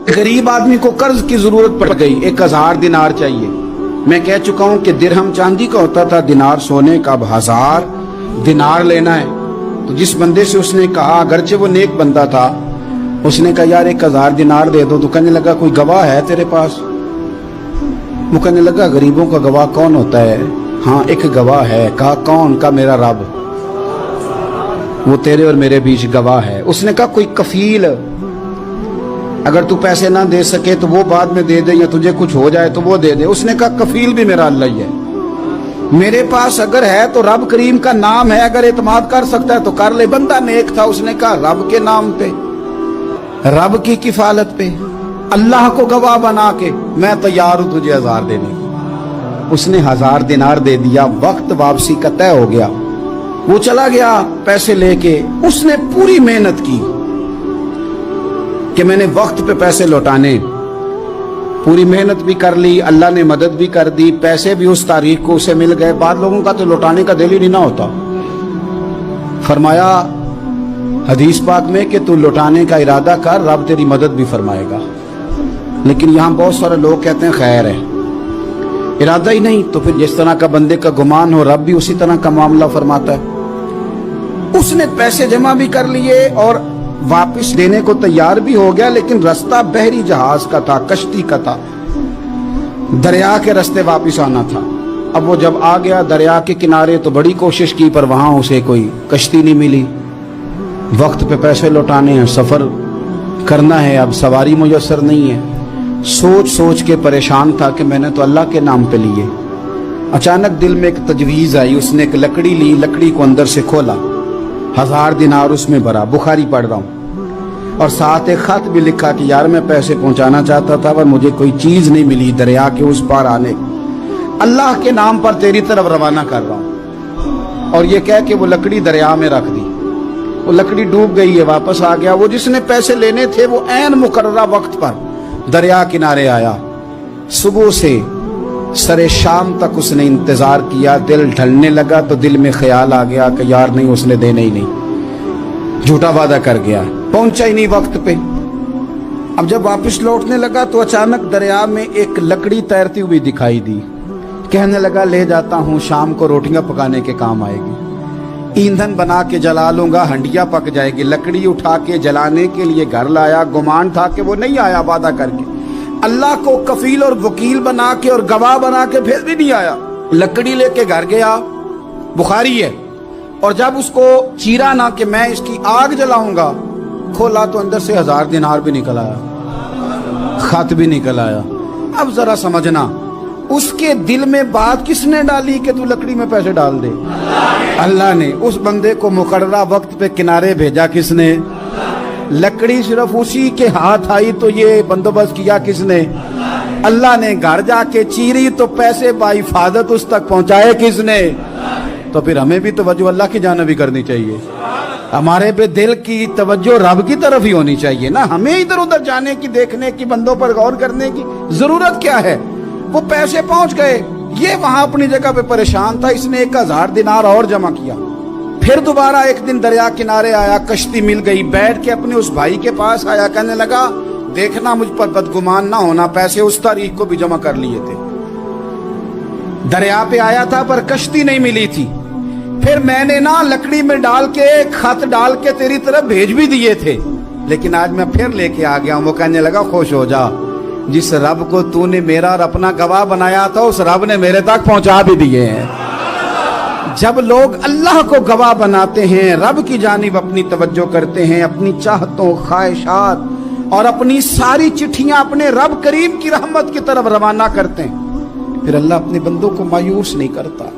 गरीब आदमी को कर्ज की जरूरत पड़ गई, 1000 दिनार चाहिए। मैं कह चुका हूं कि दिरहम चांदी का होता था, दिनार सोने का। अब 1000 दिनार लेना है। तो जिस बंदे से उसने कहा, अगरचे वो नेक बंदा था, उसने कहा यार 1000 दिनार दे दो। तो कहने लगा कोई गवाह है तेरे पास? वो कहने लगा गरीबों का गवाह कौन होता है? हाँ एक गवाह है। कहा कौन? का मेरा रब, वो तेरे और मेरे बीच गवाह है। उसने कहा कोई कफील, अगर तू पैसे ना दे सके तो वो बाद में दे दे, या तुझे कुछ हो जाए तो वो दे दे। उसने कहा कफील भी मेरा अल्लाह ही है। मेरे पास अगर है तो रब करीम का नाम है, अगर एतमाद कर सकता है तो कर ले। बंदा नेक था, उसने कहा रब के नाम पे, रब की किफालत पे, अल्लाह को गवाह बना के मैं तैयार हूं तुझे 1000 देने को। उसने 1000 दिनार दे दिया। वक्त वापसी का तय हो गया। वो चला गया पैसे लेके। उसने पूरी मेहनत की कि मैंने वक्त पे पैसे लौटाने, पूरी मेहनत भी कर ली, अल्लाह ने मदद भी कर दी, पैसे भी उस तारीख को उसे मिल गए। बाद लोगों का तो लौटाने का दिल ही नहीं ना होता। फरमाया हदीस पाक में कि तू लौटाने का इरादा कर, रब तेरी मदद भी फरमाएगा। लेकिन यहां बहुत सारे लोग कहते हैं खैर है, इरादा ही नहीं। तो फिर जिस तरह का बंदे का गुमान हो, रब भी उसी तरह का मामला फरमाता है। उसने पैसे जमा भी कर लिए और वापस देने को तैयार भी हो गया, लेकिन रास्ता बहरी जहाज का था, कश्ती का था, दरिया के रास्ते वापस आना था। अब वो जब आ गया दरिया के किनारे तो बड़ी कोशिश की, पर वहां उसे कोई कश्ती नहीं मिली। वक्त पे पैसे लौटाने हैं, सफर करना है, अब सवारी मुयस्सर नहीं है। सोच सोच के परेशान था कि मैंने तो अल्लाह के नाम पे लिए। अचानक दिल में एक तजवीज आई। उसने एक लकड़ी ली, लकड़ी को अंदर से खोला, 1000 दिनार उसमें भरा। बुखारी पढ़ रहा हूं, और साथ एक खत भी लिखा कि यार मैं पैसे पहुंचाना चाहता था पर मुझे कोई चीज नहीं मिली दरिया के उस पार आने, अल्लाह के नाम पर तेरी तरफ रवाना कर रहा हूं। और ये कह के वो लकड़ी दरिया में रख दी। वो लकड़ी डूब गई है, वापस आ गया। वो जिसने पैसे लेने थे वो ऐन मुकर्ररा वक्त पर दरिया किनारे आया। सुबह से सरे शाम तक उसने इंतजार किया। दिल ढलने लगा तो दिल में ख्याल आ गया कि यार नहीं, उसने देने ही नहीं, झूठा वादा कर गया, पहुंचा ही नहीं वक्त पे। अब जब वापस लौटने लगा तो अचानक दरिया में एक लकड़ी तैरती हुई दिखाई दी। कहने लगा ले जाता हूं, शाम को रोटियां पकाने के काम आएगी, ईंधन बना के जला लूंगा, हंडिया पक जाएगी। लकड़ी उठा के जलाने के लिए घर लाया। गुमान था कि वो नहीं आया वादा करके। अल्लाह को कफील और वकील बना के और गवाह बना के फिर भी नहीं आया। लकड़ी लेके घर गया, बुखारी है। और जब उसको चीरा ना कि मैं इसकी आग जलाऊंगा, खोला तो अंदर से 1000 दिनार भी निकल आया, खत भी निकल आया। अब जरा समझना, उसके दिल में बात किसने डाली कि तू लकड़ी में पैसे डाल दे? अल्लाह ने। उस बंदे को मुकर्ररा वक्त पे किनारे भेजा किसने? लकड़ी सिर्फ उसी के हाथ आई तो ये बंदोबस्त किया किसने? अल्लाह ने। घर जाके चीरी तो पैसे बाहिफाजत उस तक पहुंचाए किसने? तो फिर हमें भी तवज्जो अल्लाह की जानिब भी करनी चाहिए। हमारे पे दिल की तवज्जो रब की तरफ ही होनी चाहिए ना। हमें इधर उधर जाने की, देखने की, बंदों पर गौर करने की जरूरत क्या है? वो पैसे पहुंच गए, ये वहां अपनी जगह पे परेशान था। इसने 1000 दिनार और जमा किया। फिर दोबारा एक दिन दरिया किनारे आया, कश्ती मिल गई, बैठ के अपने उस भाई के पास आया। कहने लगा देखना मुझ पर बदगुमान ना होना, पैसे उस तारीख को भी जमा कर लिए थे। दरिया पे आया था पर कश्ती नहीं मिली थी। फिर मैंने ना लकड़ी में डाल के, खत डाल के तेरी तरफ भेज भी दिए थे, लेकिन आज मैं फिर लेके आ गया हूं। वो कहने लगा खुश हो जा, जिस रब को तूने मेरा और अपना गवाह बनाया था उस रब ने मेरे तक पहुंचा भी दिए हैं। जब लोग अल्लाह को गवाह बनाते हैं, रब की जानिब अपनी तवज्जो करते हैं, अपनी चाहतों, ख्वाहिशात और अपनी सारी चिट्ठियां अपने रब करीम की रहमत की तरफ रवाना करते हैं, फिर अल्लाह अपने बंदों को मायूस नहीं करता।